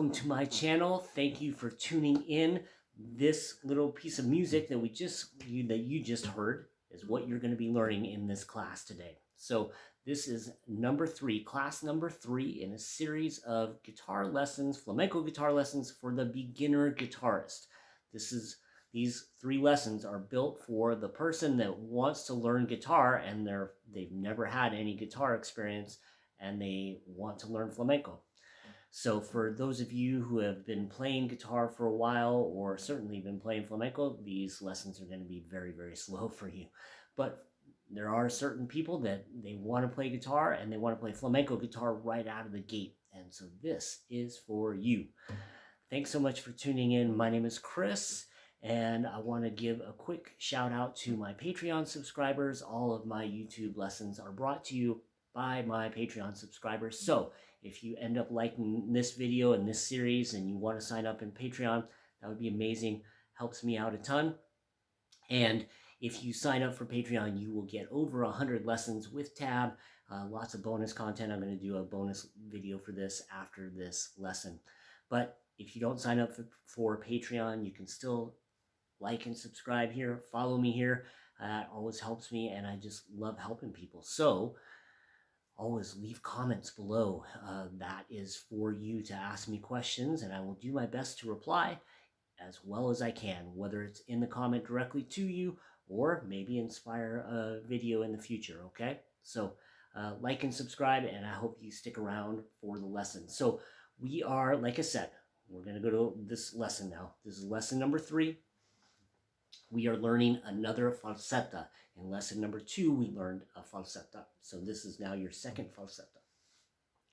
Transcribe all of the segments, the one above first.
welcome to my channel. Thank you for tuning in. This little piece of music that you just heard is what you're going to be learning in this class today. So this is class number 3 in a series of guitar lessons, flamenco guitar lessons for the beginner guitarist. These 3 lessons are built for the person that wants to learn guitar and they've never had any guitar experience and they want to learn flamenco. So for those of you who have been playing guitar for a while or certainly been playing flamenco, these lessons are going to be very, very slow for you. But there are certain people that they want to play guitar and they want to play flamenco guitar right out of the gate. And so this is for you. Thanks so much for tuning in. My name is Chris, and I want to give a quick shout out to my Patreon subscribers. All of my YouTube lessons are brought to you by my Patreon subscribers. So if you end up liking this video and this series and you want to sign up in Patreon, that would be amazing. Helps me out a ton. And if you sign up for Patreon, you will get over 100 lessons with tab, lots of bonus content. I'm going to do a bonus video for this after this lesson. But if you don't sign up for Patreon, you can still like and subscribe here, follow me here. That always helps me, and I just love helping people. So always leave comments below. That is for you to ask me questions, and I will do my best to reply as well as I can, whether it's in the comment directly to you or maybe inspire a video in the future, okay? So like and subscribe, and I hope you stick around for the lesson. So we are, like I said, we're going to go to this lesson now. This is lesson number 3. We are learning another falseta. In lesson number 2, we learned a falseta. So this is now your second falseta.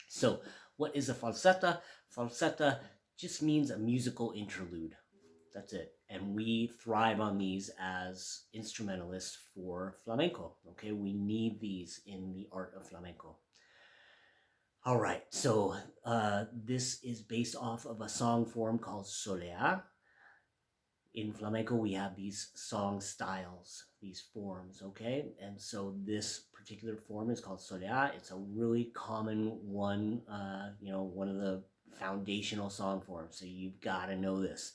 So what is a falseta? Falseta just means a musical interlude. That's it. And we thrive on these as instrumentalists for flamenco. Okay, we need these in the art of flamenco. All right, so this is based off of a song form called Soleá. In flamenco, we have these song styles, these forms, okay? And so this particular form is called Soleá. It's a really common one, one of the foundational song forms. So you've got to know this.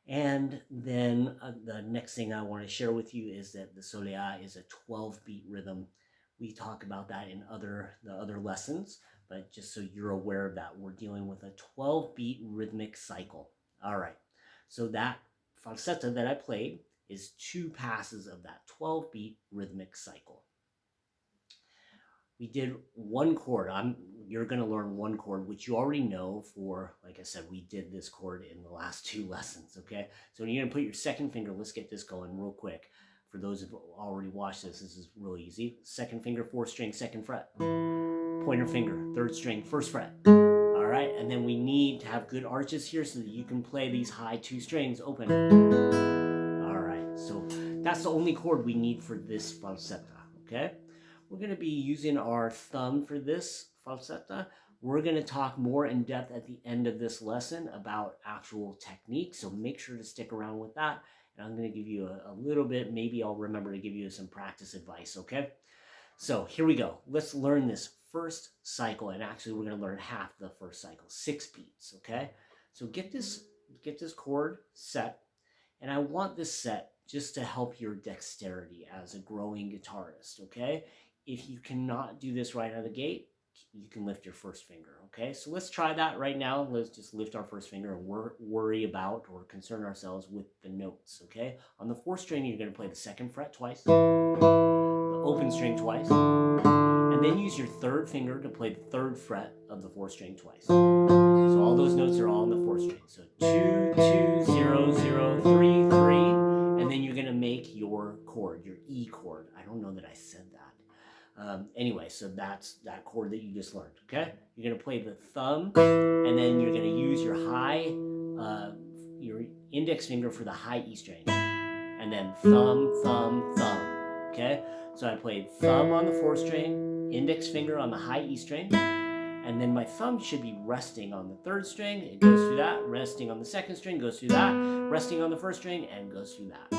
And then the next thing I want to share with you is that the Soleá is a 12-beat rhythm. We talk about that in the other lessons, but just so you're aware of that, we're dealing with a 12-beat rhythmic cycle. All right, so that falseta that I played is 2 passes of that 12-beat rhythmic cycle. We did 1 chord. You're going to learn 1 chord, which you already know for, like I said, we did this chord in the last 2 lessons, okay? So when you're going to put your second finger, let's get this going real quick. For those who've already watched this is really easy. Second finger, 4th string, 2nd fret. Pointer finger, 3rd string, 1st fret. All right, and then we need to have good arches here so that you can play these high 2 strings open. All right, so that's the only chord we need for this falseta, okay? We're going to be using our thumb for this falseta. We're going to talk more in depth at the end of this lesson about actual technique, so make sure to stick around with that. And I'm going to give you a little bit, maybe I'll remember to give you some practice advice, okay? So here we go. Let's learn this first cycle, and actually we're going to learn half the first cycle, 6 beats, okay? So get this chord set, and I want this set just to help your dexterity as a growing guitarist, okay? If you cannot do this right out of the gate, you can lift your 1st finger, okay? So let's try that right now. Let's just lift our 1st finger and worry about or concern ourselves with the notes, okay? On the 4th string, you're going to play the 2nd fret twice, the open string twice, and then use your 3rd finger to play the 3rd fret of the 4th string twice. So all those notes are all on the 4th string. So 2, 2, 0, 0, 3, 3, and then you're going to make your chord, your E chord. I don't know that I said that. Anyway, so that's that chord that you just learned, okay? You're going to play the thumb, and then you're going to use your your index finger for the high E string, and then thumb, thumb, thumb, okay? So I played thumb on the 4th string, index finger on the high E string, and then my thumb should be resting on the 3rd string. It goes through that, resting on the 2nd string, goes through that, resting on the 1st string, and goes through that.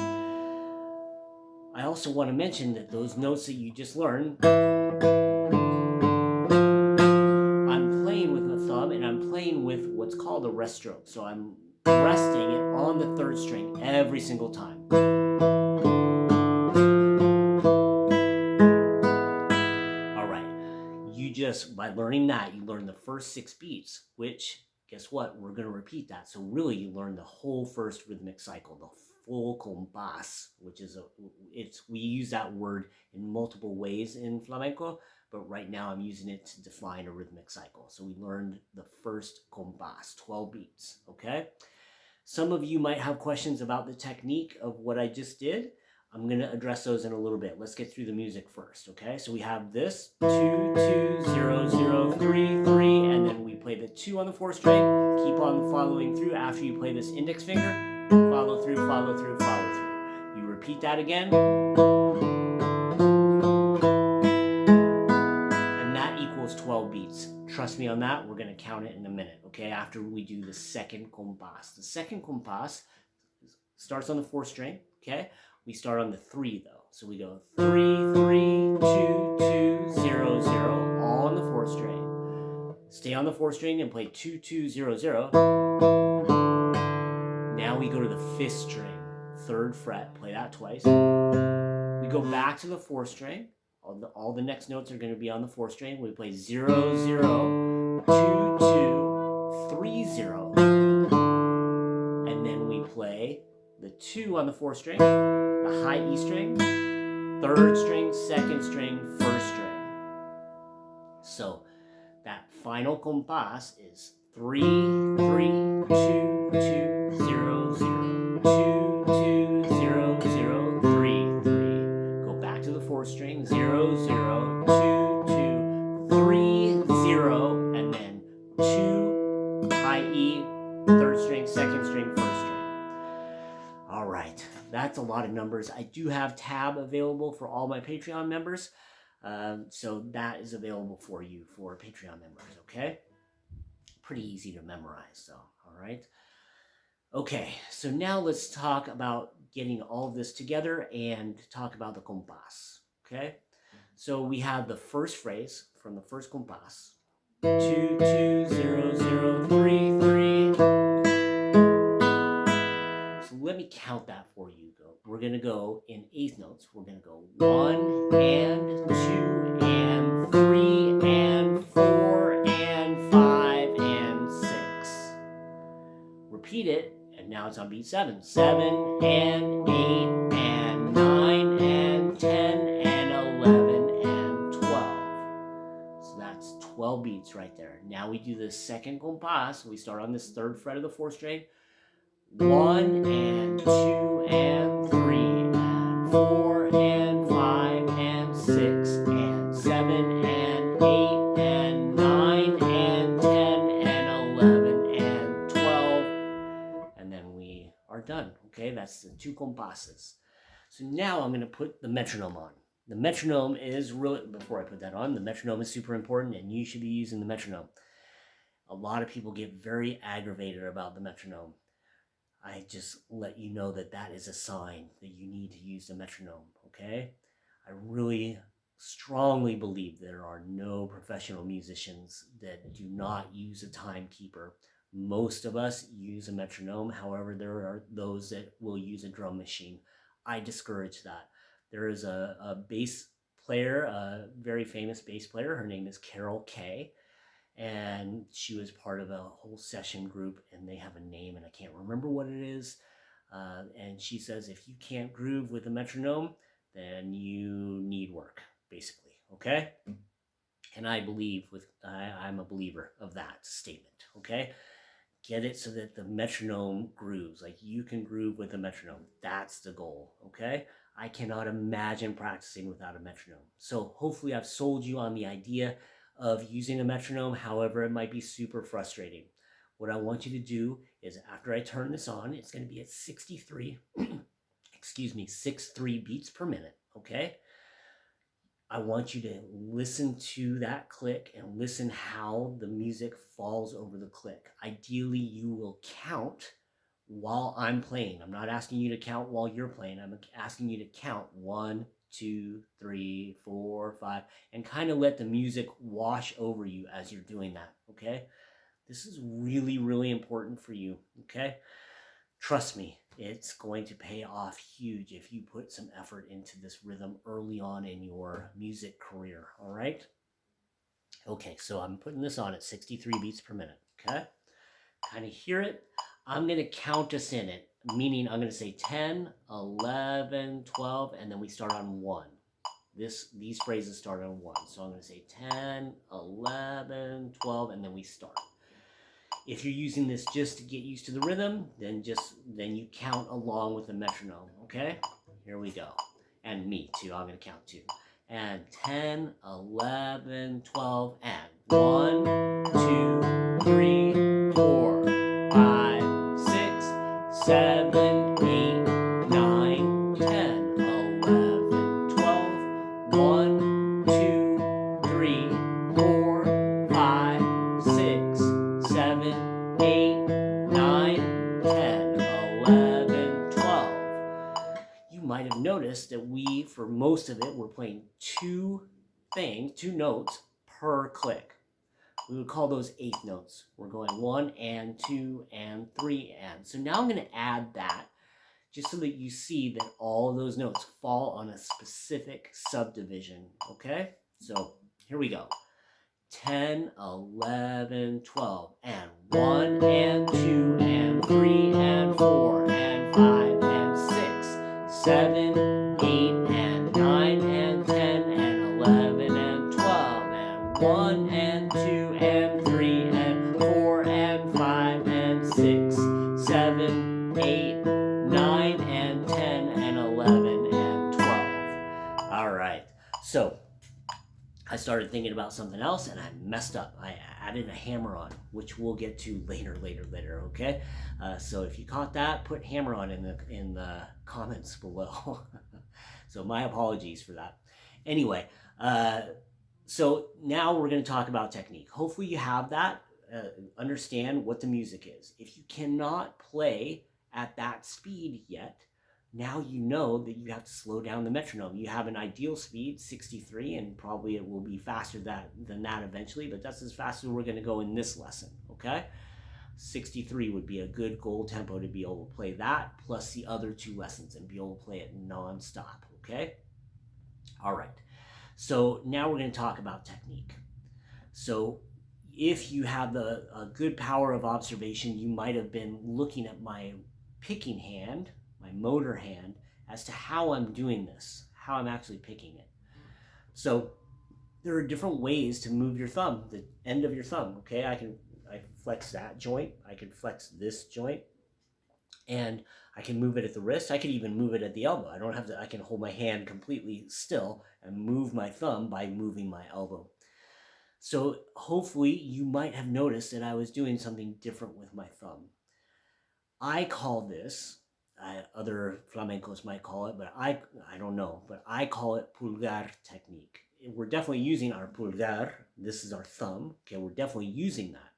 I also want to mention that those notes that you just learned, I'm playing with the thumb and I'm playing with what's what's called a rest stroke. So I'm resting it on the third string every single time. All right, by learning that, you learn the first 6 beats, which, guess what? We're going to repeat that. So really, you learn the whole first rhythmic cycle, the full compás, which is we use that word in multiple ways in flamenco, but right now I'm using it to define a rhythmic cycle. So we learned the first compás, 12 beats, okay? Some of you might have questions about the technique of what I just did. I'm going to address those in a little bit. Let's get through the music first, okay? So we have this 2, 2, 0, 0, 3, 3, and then we play the 2 on the 4th string. Keep on following through. After you play this index finger, follow through, follow through, follow through. You repeat that again. And that equals 12 beats. Trust me on that. We're going to count it in a minute, okay? After we do the second compás. The second compás starts on the 4th string, okay? We start on the 3 though. So we go 3, 3, 2, 2, 0, 0, all on the 4th string. Stay on the 4th string and play 2, 2, 0, 0. Now we go to the 5th string, 3rd fret, play that twice. We go back to the 4th string. All the next notes are going to be on the 4th string. We play 0, 0, 2, 2, 3, 0. And then we play the 2 on the 4th string, the high E string, 3rd string, 2nd string, 1st string. So that final compás is 3, 3, 2, 2, 0, 0, 2, 2, 0, 0, 3, 3. Go back to the 4th string, 0, 0, 2, 2, 3, 0, and then 2, high E, 3rd string, 2nd string, 1st string. All right, that's a lot of numbers. I do have tab available for all my Patreon members. So that is available for you for Patreon members, okay? Pretty easy to memorize, though, all right? Okay, so now let's talk about getting all of this together and talk about the compás, okay? So we have the first phrase from the first compás. 2, 2, 0, 0, 3, 3. So let me count that for you. We're going to go in 8th notes. We're going to go 1 and 2 and 3 and 4 and 5 and 6. Repeat it, and now it's on beat 7. 7 and 8 and 9 and 10 and 11 and 12. So that's 12 beats right there. Now we do the second compás. We start on this 3rd fret of the 4th string. 1 and 2 and 3 and 4 and 5 and 6 and 7 and 8 and 9 and 10 and 11 and 12. And then we are done. Okay, that's the 2 compasses. So now I'm going to put the metronome on. The metronome is really, before I put that on, the metronome is super important and you should be using the metronome. A lot of people get very aggravated about the metronome. I just let you know that that is a sign that you need to use the metronome, okay? I really strongly believe there are no professional musicians that do not use a timekeeper. Most of us use a metronome. However, there are those that will use a drum machine. I discourage that. There is a bass player, a very famous bass player. Her name is Carol Kay. And she was part of a whole session group, and they have a name, and I can't remember what it is. And she says, if you can't groove with a metronome, then you need work, basically, okay? And I believe I'm a believer of that statement, okay? Get it so that the metronome grooves, like you can groove with a metronome. That's the goal, okay? I cannot imagine practicing without a metronome. So hopefully I've sold you on the idea of using a metronome. However, it might be super frustrating. What I want you to do is after I turn this on, it's going to be at 63, 63 beats per minute, okay? I want you to listen to that click and listen how the music falls over the click. Ideally, you will count while I'm playing. I'm not asking you to count while you're playing. I'm asking you to count 1, 2, 3, 4, 5, and kind of let the music wash over you as you're doing that, okay? This is really, really important for you, okay? Trust me, it's going to pay off huge if you put some effort into this rhythm early on in your music career, all right? Okay, so I'm putting this on at 63 beats per minute, okay? Kind of hear it. I'm going to count us in it, meaning I'm going to say 10, 11, 12, and then we start on 1. These phrases start on 1. So I'm going to say 10, 11, 12, and then we start. If you're using this just to get used to the rhythm, then you count along with the metronome, okay? Here we go. And me too, I'm going to count too. And 10, 11, 12, and 1, 2, 3, 4, 5, 6, 7, 8, 9, 10, 11, 12, 1, 2, 3, 4, 5, 6, 7, 8, 9, 10, 11, 12. You might have noticed that we, for most of it, we're playing two notes per click. We would call those eighth notes. We're going 1 and 2 and 3 and. So now I'm going to add that just so that you see that all of those notes fall on a specific subdivision, okay? So here we go. 10, 11, 12, and 1 and 2 and 3 and 4 and 5 and 6, 7, 8 and 9 and 10 and 11 and 12 and 1 and 2 and 3 and 4 and 5 and 6, 7, 8, 9 and 10 and 11 and 12. All right, so I started thinking about something else and I messed up. I added a hammer on, which we'll get to later, okay? So if you caught that, put hammer on in the comments below. So my apologies for that. Anyway, so now we're going to talk about technique. Hopefully you have that, understand what the music is. If you cannot play at that speed yet, now you know that you have to slow down the metronome. You have an ideal speed, 63, and probably it will be faster than that eventually, but that's as fast as we're going to go in this lesson, okay? 63 would be a good goal tempo to be able to play that, plus the other two lessons, and be able to play it non-stop, okay? All right, so now we're going to talk about technique. So if you have a good power of observation, you might have been looking at my picking hand, my motor hand, as to how I'm doing this, how I'm actually picking it. So there are different ways to move your thumb, the end of your thumb, okay? I can flex that joint, I can flex this joint, and I can move it at the wrist. I could even move it at the elbow. I don't have to, I can hold my hand completely still and move my thumb by moving my elbow. So hopefully you might have noticed that I was doing something different with my thumb. I call this, other flamencos might call it, but I don't know, but I call it Pulgar Technique. We're definitely using our pulgar. This is our thumb. Okay, we're definitely using that.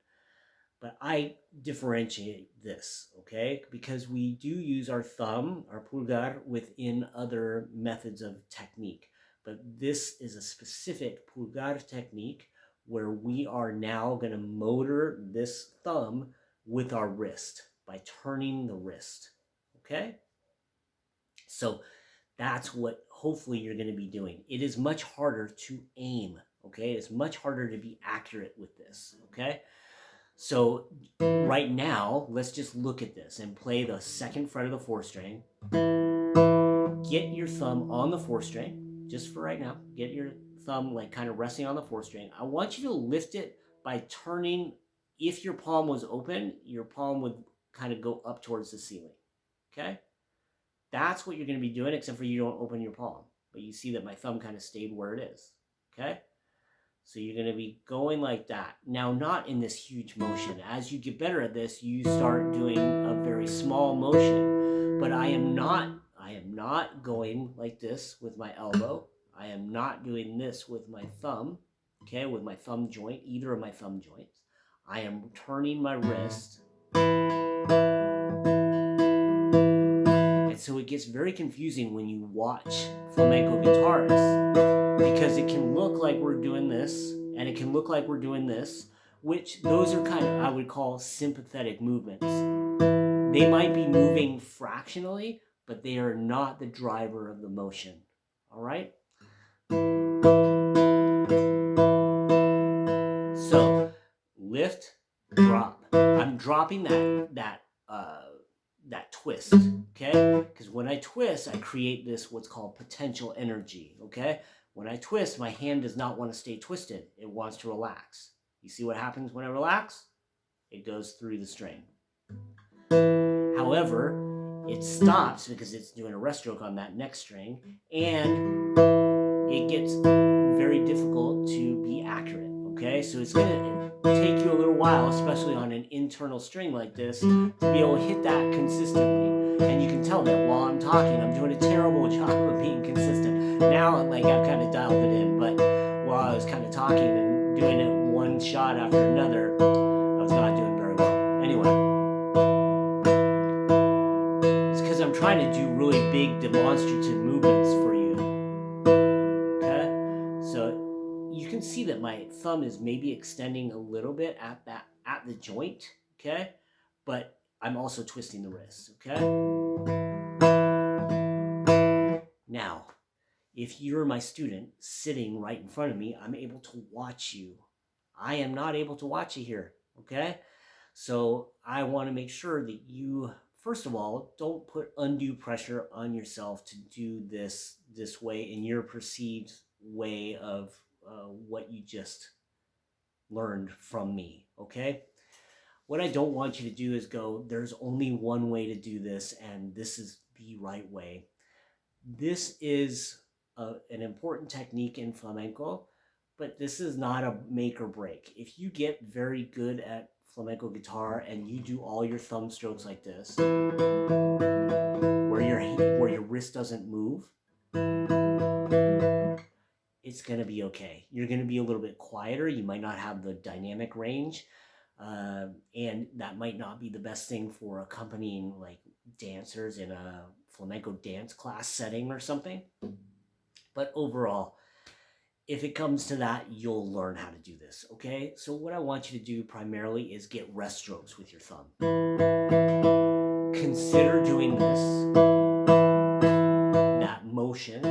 But I differentiate this, okay? Because we do use our thumb, our pulgar, within other methods of technique. But this is a specific Pulgar technique where we are now going to motor this thumb with our wrist by turning the wrist, okay? So that's what hopefully you're going to be doing. It is much harder to aim, okay? It's much harder to be accurate with this, okay? So right now, let's just look at this and play the second fret of the 4th string. Get your thumb on the 4th string, just for right now. Get your thumb like kind of resting on the 4th string. I want you to lift it by turning. If your palm was open, your palm would kind of go up towards the ceiling, okay? That's what you're going to be doing, except for you don't open your palm. But you see that my thumb kind of stayed where it is, okay? So you're going to be going like that. Now, not in this huge motion. As you get better at this, you start doing a very small motion. But I am not going like this with my elbow. I am not doing this with my thumb, okay, with my thumb joint, either of my thumb joints. I am turning my wrist. And so it gets very confusing when you watch flamenco guitarists, because it can look like we're doing this, and it can look like we're doing this, which those are kind of, I would call, sympathetic movements. They might be moving fractionally, but they are not the driver of the motion. All right? So, lift, drop. I'm dropping that twist, okay? Because when I twist, I create this what's called potential energy, okay? When I twist, my hand does not want to stay twisted. It wants to relax. You see what happens when I relax? It goes through the string. However, it stops because it's doing a rest stroke on that next string, and it gets very difficult to be accurate, okay? So it's going to take you a little while, especially on an internal string like this, to be able to hit that consistently. And you can tell that while I'm talking, I'm doing a terrible job of being consistent. Now, like, I've kind of dialed it in, but while I was kind of talking and doing it one shot after another, I was not doing very well. Anyway, it's because I'm trying to do really big demonstrative movements for you. Okay? So you can see that my thumb is maybe extending a little bit at the joint, okay? But I'm also twisting the wrist, okay? Now, if you're my student sitting right in front of me, I'm able to watch you. I am not able to watch you here, okay? So I want to make sure that you, first of all, don't put undue pressure on yourself to do this way in your perceived way of what you just learned from me, okay? What I don't want you to do is go, there's only one way to do this, and this is the right way. This is an important technique in flamenco, but this is not a make or break. If you get very good at flamenco guitar and you do all your thumb strokes like this, where your wrist doesn't move, it's going to be okay. You're going to be a little bit quieter. You might not have the dynamic range, and that might not be the best thing for accompanying like dancers in a flamenco dance class setting or something. But overall, if it comes to that, you'll learn how to do this, okay? So what I want you to do primarily is get rest strokes with your thumb. Consider doing this. That motion,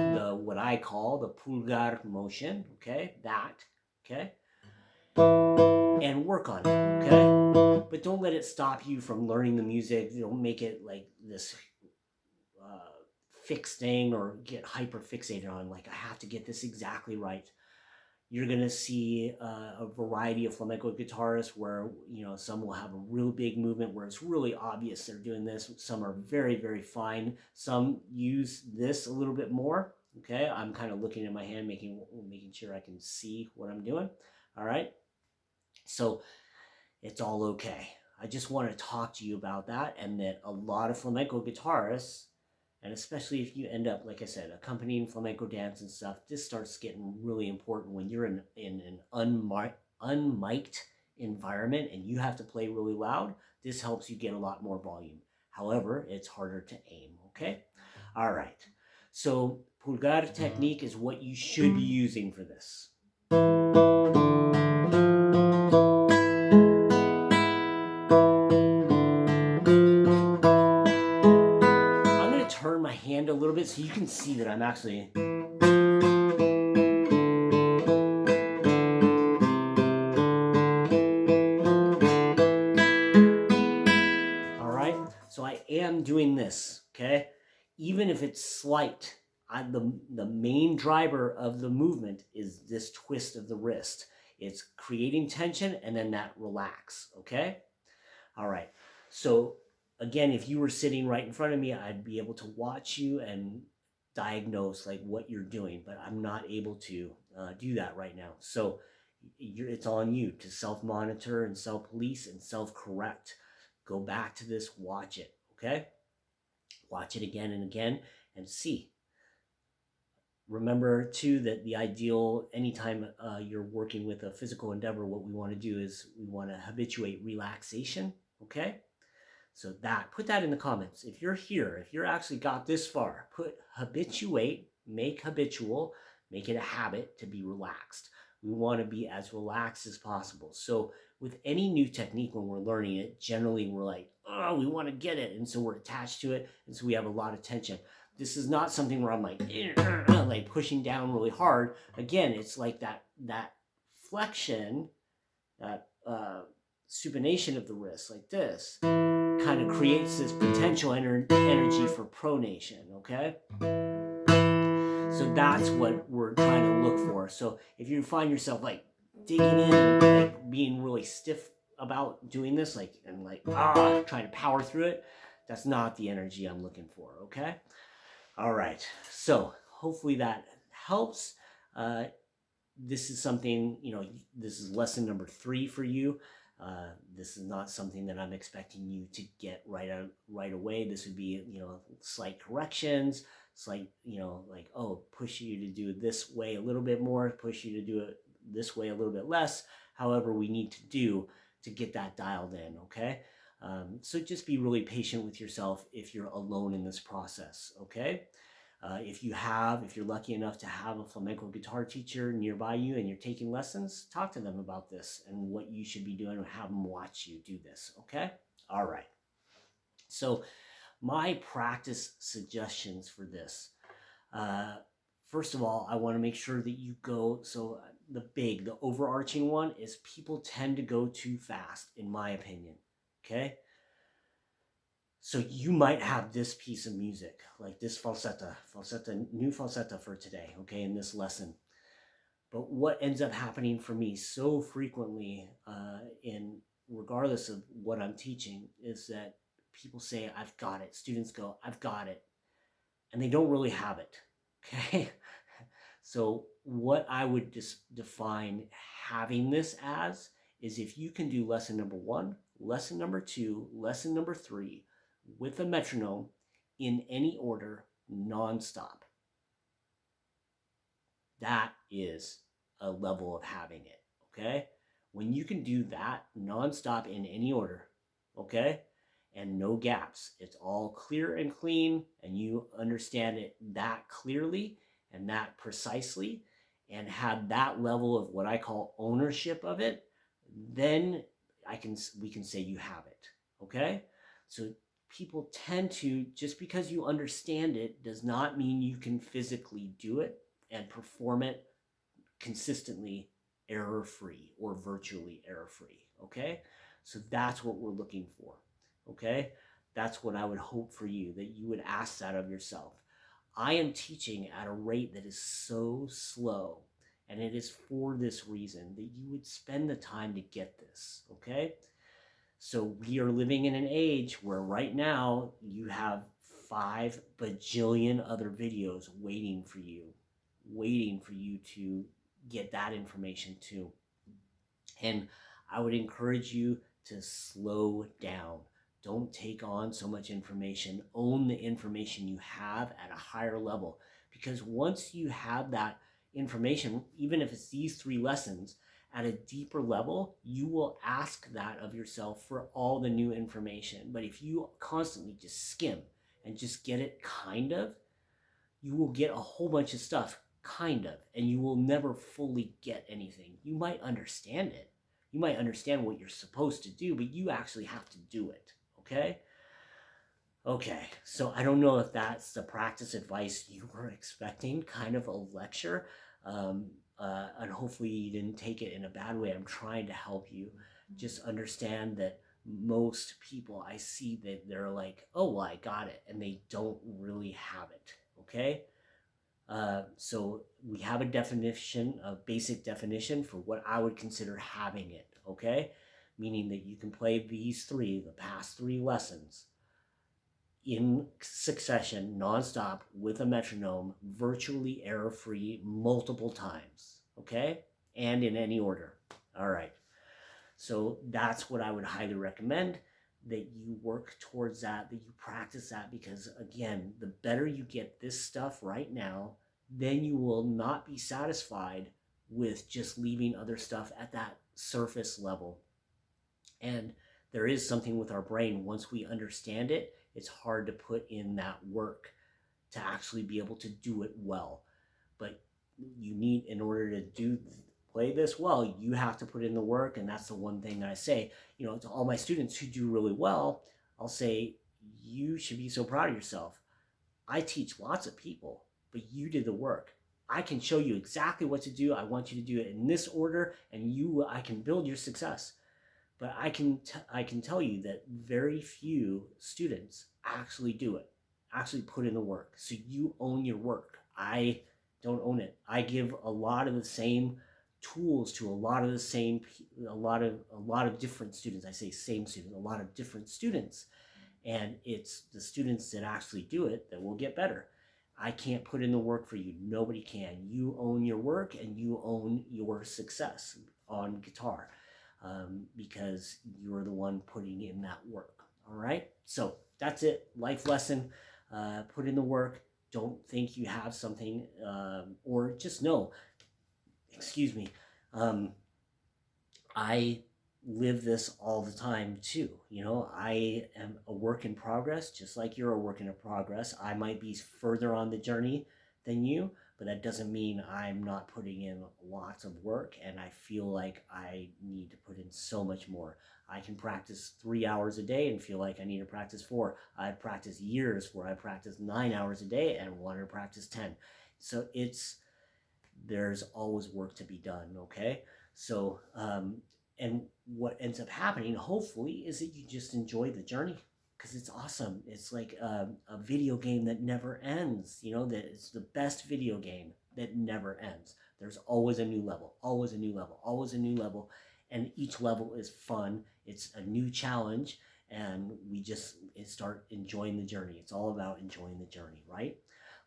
what I call the Pulgar motion, okay? That, okay? And work on it, okay? But don't let it stop you from learning the music. Don't make it like this fixed thing or get hyper fixated on, like, I have to get this exactly right. You're going to see a variety of flamenco guitarists where, you know, some will have a real big movement where it's really obvious they're doing this. Some are very, very fine. Some use this a little bit more, okay? I'm kind of looking at my hand, making sure I can see what I'm doing, all right? So it's all okay. I just want to talk to you about that, and that a lot of flamenco guitarists, and especially if you end up, like I said, accompanying flamenco dance and stuff, this starts getting really important when you're in an unmiked environment and you have to play really loud. This helps you get a lot more volume. However, it's harder to aim, okay? All right. So Pulgar Technique is what you should be using for this. Turn my hand a little bit so you can see that I'm actually all right. So I am doing this, okay? Even if it's slight, the main driver of the movement is this twist of the wrist. It's creating tension and then that relax, okay? All right. So again, if you were sitting right in front of me, I'd be able to watch you and diagnose like what you're doing, but I'm not able to do that right now. So it's on you to self-monitor and self-police and self-correct. Go back to this, watch it, okay? Watch it again and again and see. Remember too that the ideal, anytime you're working with a physical endeavor, what we want to do is we want to habituate relaxation, okay? So put that in the comments. If you're here, if you're actually got this far, put habituate, make habitual, make it a habit to be relaxed. We want to be as relaxed as possible. So with any new technique, when we're learning it, generally we're like, oh, we want to get it. And so we're attached to it. And so we have a lot of tension. This is not something where I'm like pushing down really hard. Again, it's like that flexion, that supination of the wrist like this kind of creates this potential energy for pronation, okay? So that's what we're trying to look for. So if you find yourself like digging in, like being really stiff about doing this, like trying to power through it, that's not the energy I'm looking for, okay? All right, so hopefully that helps. This is something, this is lesson number 3 for you. This is not something that I'm expecting you to get right away. This would be, slight corrections, slight, like, oh, push you to do it this way a little bit more, push you to do it this way a little bit less, however we need to do to get that dialed in, okay? So just be really patient with yourself if you're alone in this process, okay? If you're lucky enough to have a flamenco guitar teacher nearby you and you're taking lessons, talk to them about this and what you should be doing, and have them watch you do this, okay? All right. So my practice suggestions for this. First of all, I want to make sure that you go, so the overarching one is people tend to go too fast, in my opinion, okay? So you might have this piece of music, like this new falseta for today, okay, in this lesson. But what ends up happening for me so frequently, regardless of what I'm teaching, is that people say, I've got it. Students go, I've got it. And they don't really have it, okay? So what I would just define having this as is if you can do lesson number 1, lesson number 2, lesson number 3, with a metronome in any order, nonstop. That is a level of having it, okay? When you can do that nonstop in any order, okay, and no gaps, it's all clear and clean, and you understand it that clearly and that precisely, and have that level of what I call ownership of it, then we can say you have it, okay? So people tend to, just because you understand it does not mean you can physically do it and perform it consistently error-free or virtually error-free, okay? So that's what we're looking for, okay? That's what I would hope for you, that you would ask that of yourself. I am teaching at a rate that is so slow, and it is for this reason, that you would spend the time to get this, okay? So we are living in an age where right now you have 5 bajillion other videos waiting for you to get that information too. And I would encourage you to slow down. Don't take on so much information. Own the information you have at a higher level. Because once you have that information, even if it's these 3 lessons, at a deeper level, you will ask that of yourself for all the new information. But if you constantly just skim and just get it kind of, you will get a whole bunch of stuff kind of, and you will never fully get anything. You might understand it. You might understand what you're supposed to do, but you actually have to do it, okay? Okay, so I don't know if that's the practice advice you were expecting, kind of a lecture. And hopefully you didn't take it in a bad way. I'm trying to help you. Just understand that most people I see that they're like, oh, well, I got it, and they don't really have it, okay? So we have a definition, a basic definition for what I would consider having it, okay? Meaning that you can play these 3, the past 3 lessons, in succession, nonstop, with a metronome, virtually error-free, multiple times, okay? And in any order. All right. So that's what I would highly recommend, that you work towards that, that you practice that, because again, the better you get this stuff right now, then you will not be satisfied with just leaving other stuff at that surface level. And there is something with our brain, once we understand it, it's hard to put in that work to actually be able to do it well. But you need, in order to do play this well, you have to put in the work. And that's the one thing that I say, you know, to all my students who do really well, I'll say, you should be so proud of yourself. I teach lots of people, but you did the work. I can show you exactly what to do. I want you to do it in this order, and I can build your success. But I can tell you that very few students actually do it, actually put in the work. So you own your work. I don't own it. I give a lot of the same tools to a lot of different students. I say same students, a lot of different students. And it's the students that actually do it that will get better. I can't put in the work for you. Nobody can. You own your work and you own your success on guitar because you're the one putting in that work. All right? So that's it. Life lesson. Put in the work. Don't think you have something or just know, excuse me, I live this all the time too. You know, I am a work in progress, just like you're a work in progress. I might be further on the journey than you, but that doesn't mean I'm not putting in lots of work, and I feel like I need to put in so much more. I can practice 3 hours a day and feel like I need to practice 4. I've practiced years where I practice 9 hours a day and wanted to practice 10. So there's always work to be done, okay? So, and what ends up happening, hopefully, is that you just enjoy the journey because it's awesome. It's like a video game that never ends, you know, that it's the best video game that never ends. There's always a new level, always a new level, always a new level. And each level is fun. It's a new challenge. And we just start enjoying the journey. It's all about enjoying the journey, right?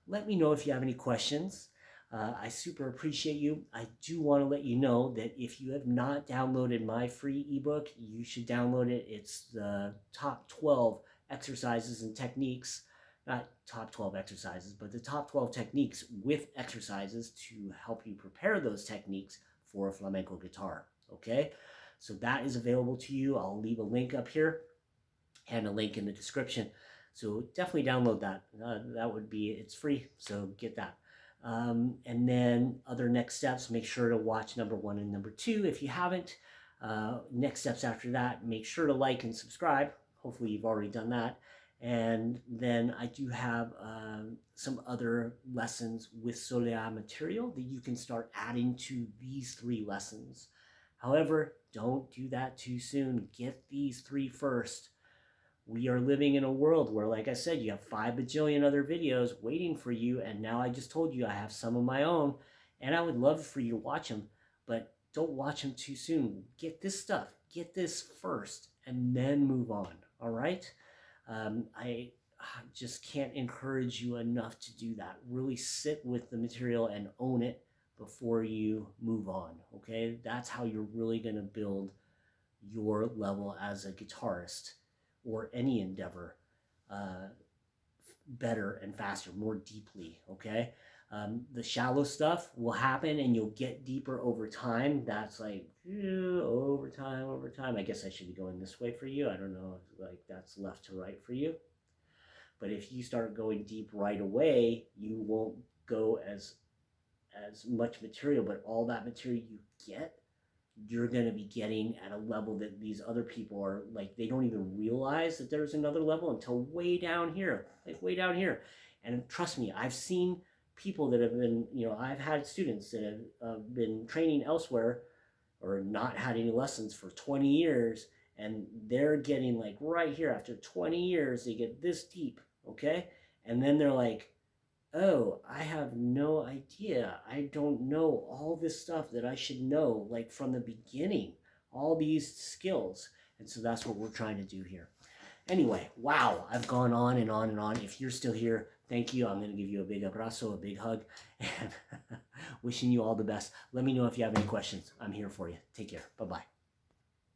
Let me know if you have any questions. I super appreciate you. I do want to let you know that if you have not downloaded my free ebook, you should download it. It's the top 12 exercises and techniques, not top 12 exercises, but the top 12 techniques with exercises to help you prepare those techniques for a flamenco guitar. Okay, so that is available to you. I'll leave a link up here and a link in the description. So definitely download that. It's free, so get that. And then other next steps, make sure to watch number 1 and number 2 if you haven't. Next steps after that, make sure to like and subscribe. Hopefully you've already done that. And then I do have some other lessons with Soleá material that you can start adding to these 3 lessons. However, don't do that too soon. Get these 3 first. We are living in a world where, like I said, you have 5 bajillion other videos waiting for you, and now I just told you I have some of my own, and I would love for you to watch them, but don't watch them too soon. Get this stuff. Get this first, and then move on, all right? I just can't encourage you enough to do that. Really sit with the material and own it before you move on, okay? That's how you're really going to build your level as a guitarist or any endeavor better and faster, more deeply, okay? The shallow stuff will happen and you'll get deeper over time. That's like over time. I guess I should be going this way for you. I don't know if like that's left to right for you. But if you start going deep right away, you won't go as much material, but all that material you get, you're going to be getting at a level that these other people are like, they don't even realize that there's another level until way down here, like way down here. And trust me, I've seen people that have been, you know, I've had students that have been training elsewhere or not had any lessons for 20 years, and they're getting like right here after 20 years, they get this deep, okay? And then they're like, oh, I have no idea. I don't know all this stuff that I should know, like from the beginning, all these skills. And so that's what we're trying to do here. Anyway, wow, I've gone on and on and on. If you're still here, thank you. I'm going to give you a big abrazo, a big hug, and wishing you all the best. Let me know if you have any questions. I'm here for you. Take care. Bye-bye.